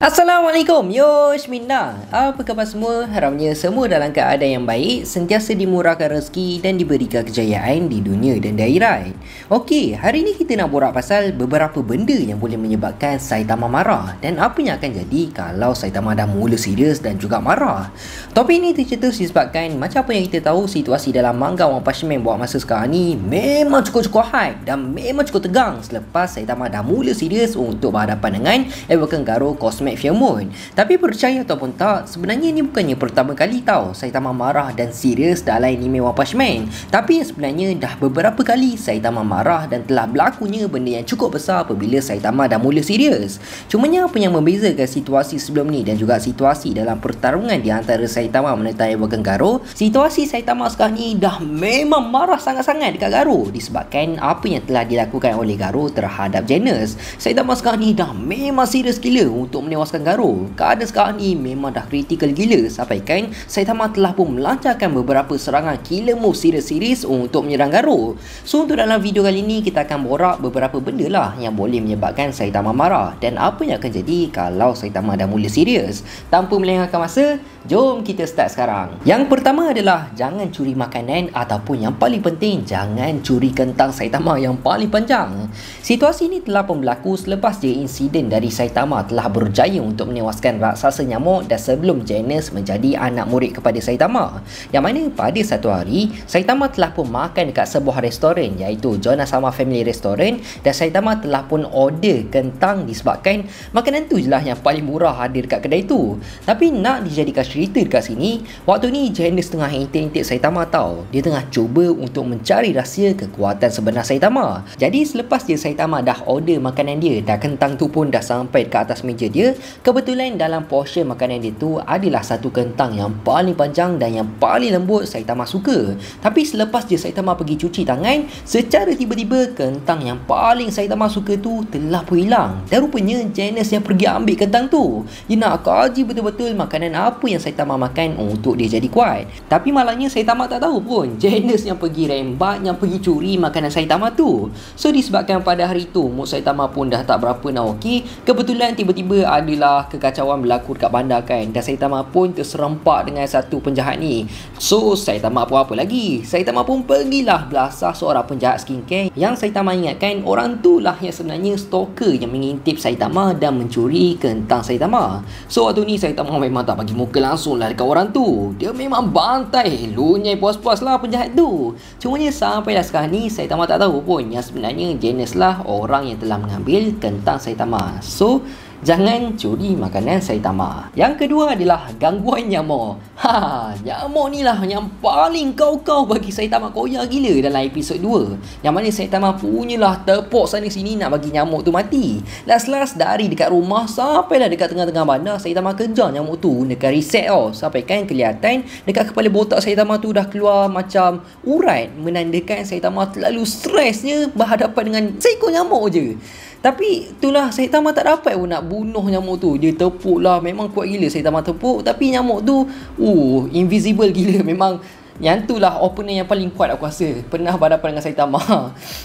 Assalamualaikum, Yoshminna. Apa khabar semua? Harapnya semua dalam keadaan yang baik, sentiasa dimurahkan rezeki dan diberikan kejayaan di dunia dan di akhirat. Okey, hari ni kita nak borak pasal beberapa benda yang boleh menyebabkan Saitama marah dan apa yang akan jadi kalau Saitama dah mula serius dan juga marah. Topik ini tercetus disebabkan macam apa yang kita tahu, situasi dalam manga One Punch Man buat masa sekarang ni memang cukup-cukup hype dan memang cukup tegang selepas Saitama dah mula serius untuk berhadapan dengan Evoken Garo Cosmic Fury. Tapi percaya ataupun tak, sebenarnya ini bukannya pertama kali tau Saitama marah dan serius dalam anime One Punch Man. Tapi sebenarnya dah beberapa kali Saitama marah dan telah berlakunya benda yang cukup besar apabila Saitama dah mula serius. Cumanya apa yang membezakan situasi sebelum ni dan juga situasi dalam pertarungan di antara Saitama menentang Evoken Garo, situasi Saitama sekarang ni dah memang marah sangat-sangat dekat Garo disebabkan apa yang telah dilakukan oleh Garo terhadap Genos. Saitama sekarang ni dah memang serius gila untuk menewaskan Garo. Keadaan sekarang ni memang dah kritikal gila sampaikan Saitama telah pun melancarkan beberapa serangan killer move serius untuk menyerang Garo. So untuk dalam video kali ni kita akan borak beberapa benda lah yang boleh menyebabkan Saitama marah dan apa yang akan jadi kalau Saitama dah mula serius. Tanpa melengahkan masa, jom kita start sekarang. Yang pertama adalah jangan curi makanan ataupun yang paling penting jangan curi kentang Saitama yang paling panjang. Situasi ini telah pun berlaku selepas je insiden dari Saitama telah berjaya untuk menewaskan raksasa nyamuk dan sebelum Genos menjadi anak murid kepada Saitama. Yang mana pada satu hari Saitama telah pun makan dekat sebuah restoran iaitu Jonasama Family Restaurant dan Saitama telah pun order kentang disebabkan makanan tu je lah yang paling murah ada dekat kedai tu. Tapi nak dijadikan cerita dekat sini, waktu ni Genos tengah intik-intik Saitama tau. Dia tengah cuba untuk mencari rahsia kekuatan sebenar Saitama. Jadi selepas dia Saitama dah order makanan dia dan kentang tu pun dah sampai ke atas meja dia, kebetulan dalam portion makanan dia tu adalah satu kentang yang paling panjang dan yang paling lembut Saitama suka. Tapi selepas je Saitama pergi cuci tangan, secara tiba-tiba kentang yang paling Saitama suka tu telah pun hilang. Dan rupanya Genos yang pergi ambil kentang tu. Dia nak kaji betul-betul makanan apa yang Saitama makan untuk dia jadi kuat. Tapi malangnya Saitama tak tahu pun Genos yang pergi rembat, yang pergi curi makanan Saitama tu. So disebabkan pada hari tu mood Saitama pun dah tak berapa nak okey, kebetulan tiba-tiba adalah kekacauan berlaku dekat bandar kan, dan Saitama pun terserempak dengan satu penjahat ni. So Saitama pun apa lagi, Saitama pun pergilah belasah seorang penjahat skincare yang Saitama ingatkan orang tu lah yang sebenarnya stalker yang mengintip Saitama dan mencuri kentang Saitama. So waktu ni Saitama memang tak bagi muka langsung lah dekat orang tu. Dia memang bantai lunyai puas-puas lah penjahat tu. Cumanya sampailah sekarang ni Saitama tak tahu pun yang sebenarnya Genos lah orang yang telah mengambil kentang Saitama. So jangan curi makanan Saitama. Yang kedua adalah gangguan nyamuk. Nyamuk ni lah yang paling kau-kau bagi Saitama koyak gila dalam episod 2. Yang mana Saitama punyalah tepuk sana sini nak bagi nyamuk tu mati. Last-last dari dekat rumah sampailah dekat tengah-tengah bandar, Saitama kejar nyamuk tu dekat reset tau. Sampai kan kelihatan dekat kepala botak Saitama tu dah keluar macam urat, menandakan Saitama terlalu stresnya berhadapan dengan seekor nyamuk je. Tapi itulah Saitama tak dapat pun nak bunuh nyamuk tu. Dia tepuk lah, memang kuat gila Saitama tepuk. Tapi nyamuk tu invisible gila. Memang yang tu lah opponent yang paling kuat aku rasa pernah berhadapan dengan Saitama.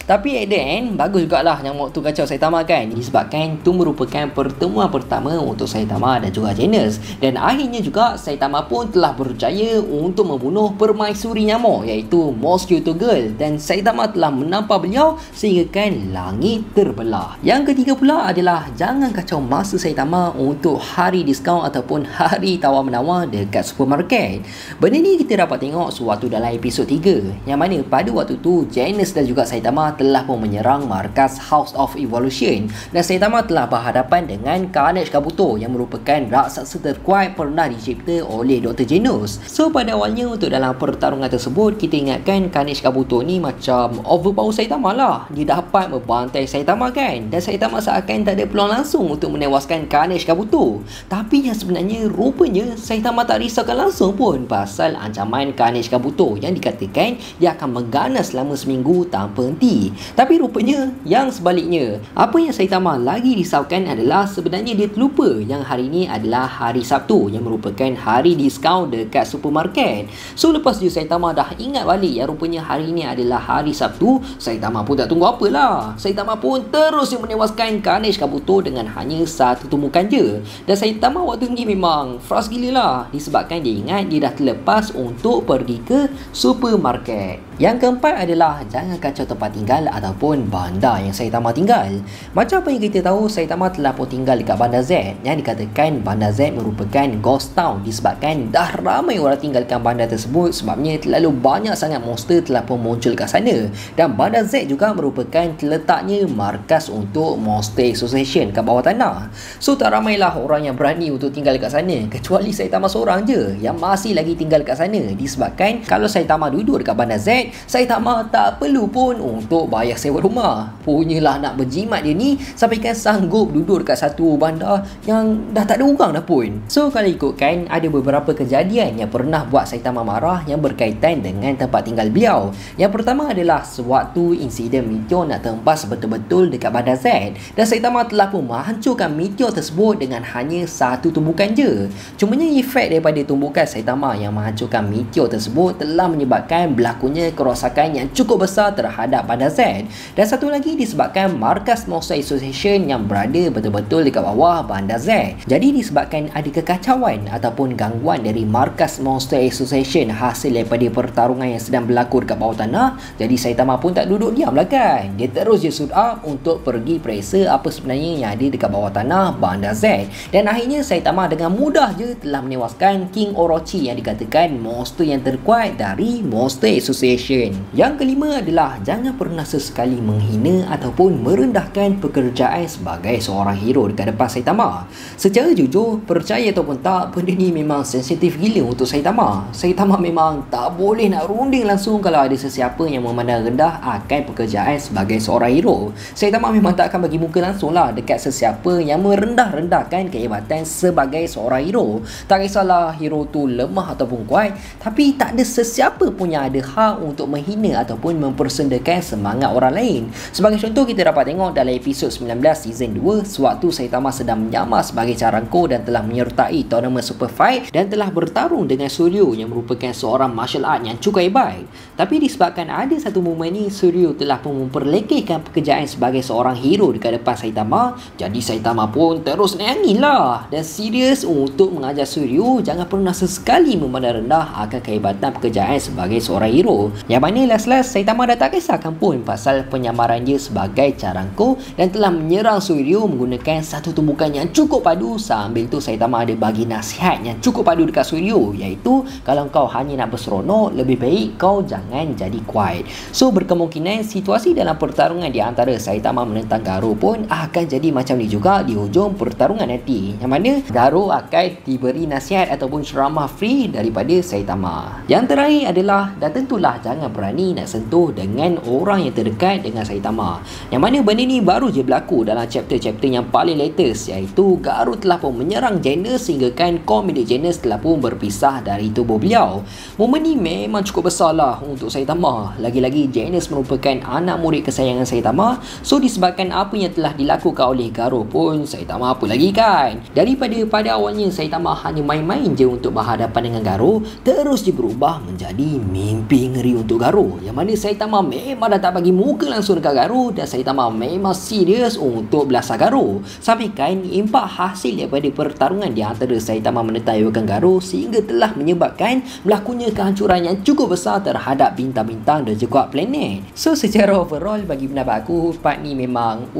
Tapi at the end bagus jugalah nyamuk tu kacau Saitama kan, disebabkan tu merupakan pertemuan pertama untuk Saitama dan juga Genos. Dan akhirnya juga Saitama pun telah berjaya untuk membunuh permaisuri nyamuk iaitu Mosquito Girl, dan Saitama telah menampar beliau sehingga kan langit terbelah. Yang ketiga pula adalah jangan kacau masa Saitama untuk hari diskaun ataupun hari tawar-menawar dekat supermarket. Benda ni kita dapat tengok waktu dalam episod 3 yang mana pada waktu tu Genos dan juga Saitama telah pun menyerang markas House of Evolution dan Saitama telah berhadapan dengan Carnage Kabuto yang merupakan raksasa terkuat pernah dicipta oleh Dr. Genos. So pada awalnya untuk dalam pertarungan tersebut kita ingatkan Carnage Kabuto ni macam overpower Saitama lah. Dia dapat membantai Saitama kan, dan Saitama seakan tak ada peluang langsung untuk menewaskan Carnage Kabuto. Tapi yang sebenarnya rupanya Saitama tak risaukan langsung pun pasal ancaman Carnage Kabuto yang dikatakan dia akan mengganas selama seminggu tanpa henti. Tapi rupanya yang sebaliknya. Apa yang Saitama lagi risaukan adalah sebenarnya dia terlupa yang hari ini adalah hari Sabtu yang merupakan hari diskaun dekat supermarket. So lepas je Saitama dah ingat balik yang rupanya hari ini adalah hari Sabtu, Saitama pun tak tunggu apalah. Saitama pun terus menewaskan Ganesh Kabuto dengan hanya satu tumbukan je. Dan Saitama waktu ni memang frust gila lah disebabkan dia ingat dia dah terlepas untuk pergi ke supermarket. Yang keempat adalah jangan kacau tempat tinggal ataupun bandar yang Saitama tinggal. Macam apa yang kita tahu, Saitama telah pun tinggal dekat Bandar Z yang dikatakan Bandar Z merupakan ghost town disebabkan dah ramai orang tinggalkan bandar tersebut sebabnya terlalu banyak sangat monster telah pun muncul kat sana. Dan Bandar Z juga merupakan terletaknya markas untuk Monster Association kat bawah tanah. So tak ramailah orang yang berani untuk tinggal kat sana kecuali Saitama seorang je yang masih lagi tinggal kat sana disebabkan kalau Saitama duduk dekat Bandar Z, Saitama tak perlu pun untuk bayar sewa rumah. Punyalah nak berjimat dia ni sampai kan sanggup duduk dekat satu bandar yang dah tak ada orang dah pun. So kalau ikutkan ada beberapa kejadian yang pernah buat Saitama marah yang berkaitan dengan tempat tinggal beliau. Yang pertama adalah sewaktu insiden meteor nak terhempas betul-betul dekat Bandar Z dan Saitama telah pun menghancurkan meteor tersebut dengan hanya satu tumbukan je. Cumanya efek daripada tumbukan Saitama yang menghancurkan meteor tersebut telah menyebabkan berlakunya kerosakan yang cukup besar terhadap Bandar Z. Dan satu lagi disebabkan markas Monster Association yang berada betul-betul dekat bawah Bandar Z. Jadi disebabkan ada kekacauan ataupun gangguan dari markas Monster Association hasil daripada pertarungan yang sedang berlaku dekat bawah tanah, jadi Saitama pun tak duduk diam lah kan. Dia terus je suit up untuk pergi periksa apa sebenarnya yang ada dekat bawah tanah Bandar Z. Dan akhirnya Saitama dengan mudah je telah menewaskan King Orochi yang dikatakan monster yang terkuat dari Monster Association. Yang kelima adalah jangan pernah sesekali menghina ataupun merendahkan pekerjaan sebagai seorang hero dekat depan Saitama. Secara jujur, percaya ataupun tak, benda ni memang sensitif gila untuk Saitama. Saitama memang tak boleh nak runding langsung kalau ada sesiapa yang memandang rendah akan pekerjaan sebagai seorang hero. Saitama memang tak akan bagi muka langsung lah dekat sesiapa yang merendah-rendahkan kehebatan sebagai seorang hero. Tak kisahlah hero tu lemah ataupun kuat, tapi tak ada sesiapa pun yang ada hak untuk menghina ataupun mempersendakan semangat orang lain. Sebagai contoh, kita dapat tengok dalam episod 19 season 2 sewaktu Saitama sedang menyamar sebagai Charangko dan telah menyertai tournament Super Fight dan telah bertarung dengan Suryo yang merupakan seorang martial art yang cukup hebat. Tapi disebabkan ada satu momen ni Suryo telah pun memperlekehkan pekerjaan sebagai seorang hero dekat depan Saitama, jadi Saitama pun terus nangis lah dan serius untuk mengajar Suryo jangan pernah sesekali memandang rendah akan kehebatan pekerjaan sebagai seorang hero. Yang mana last-last Saitama dah tak kisahkan pun pasal penyamaran dia sebagai Charangko dan telah menyerang Suryo menggunakan satu tumbukan yang cukup padu. Sambil tu Saitama ada bagi nasihat yang cukup padu dekat Suryo, iaitu kalau kau hanya nak berseronok, lebih baik kau jangan jadi kuat. So berkemungkinan situasi dalam pertarungan di antara Saitama menentang Garo pun akan jadi macam ni juga di hujung pertarungan nanti, yang mana Garo akan diberi nasihat ataupun ceramah free daripada Saitama. Yang terakhir adalah, dan tentulah jangan berani nak sentuh dengan orang yang terdekat dengan Saitama, yang mana benda ni baru je berlaku dalam chapter-chapter yang paling latest, iaitu Garo telah pun menyerang Janus sehingga kan komedi Janus telah pun berpisah dari tubuh beliau. Momen ni memang cukup besar lah untuk Saitama. Lagi-lagi Janus merupakan anak murid kesayangan Saitama, so disebabkan apa yang telah dilakukan oleh Garo pun Saitama apa lagi kan. Daripada pada awalnya Saitama hanya main-main je untuk berhadapan dengan Garo, terus je berubah menjadi mimpi ngeri untuk Garo, yang mana Saitama memang dah tak bagi muka langsung dekat Garo dan Saitama memang serius untuk belasah Garo. Sampai kan impak hasil daripada pertarungan di antara Saitama menentang Garo sehingga telah menyebabkan berlakunya kehancuran yang cukup besar terhadap bintang-bintang dan juga planet. So secara overall bagi pendapat aku, part ni memang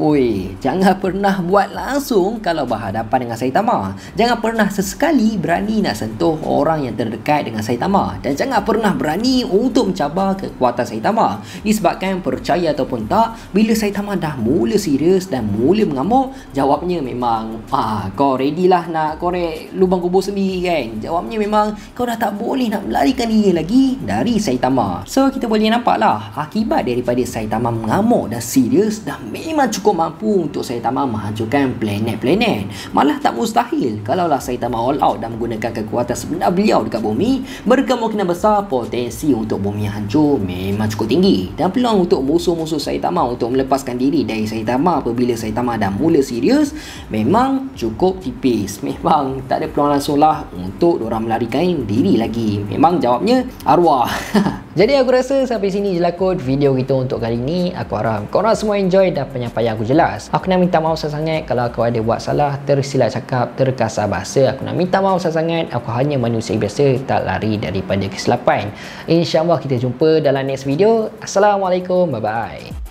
jangan pernah buat langsung kalau berhadapan dengan Saitama. Jangan pernah sesekali berani nak sentuh orang yang terdekat dengan Saitama dan jangan pernah berani untuk mencabar mencabar kekuatan Saitama. Disebabkan percaya ataupun tak, bila Saitama dah mula serius dan mula mengamuk, jawabnya memang kau ready lah nak korek lubang kubur sendiri kan. Jawabnya memang kau dah tak boleh nak melarikan diri lagi dari Saitama. So kita boleh nampak lah akibat daripada Saitama mengamuk dan serius dah memang cukup mampu untuk Saitama menghancurkan planet-planet. Malah tak mustahil kalaulah Saitama all out dan menggunakan kekuatan sebenar beliau dekat bumi, berkemungkinan besar potensi untuk bumi hancur memang cukup tinggi. Dan peluang untuk musuh-musuh Saitama untuk melepaskan diri dari Saitama apabila Saitama dah mula serius memang cukup tipis. Memang tak ada peluang langsung lah untuk diorang melarikan diri lagi. Memang jawabnya arwah. Jadi aku rasa sampai sini je lah kot video kita untuk kali ni. Aku harap korang semua enjoy dan penyampaian aku jelas. Aku nak minta maaf sangat kalau aku ada buat salah, tersilap cakap, terkasar bahasa. Aku nak minta maaf sangat. Aku hanya manusia biasa, tak lari daripada kesilapan. InsyaAllah kita jumpa dalam next video. Assalamualaikum, bye bye.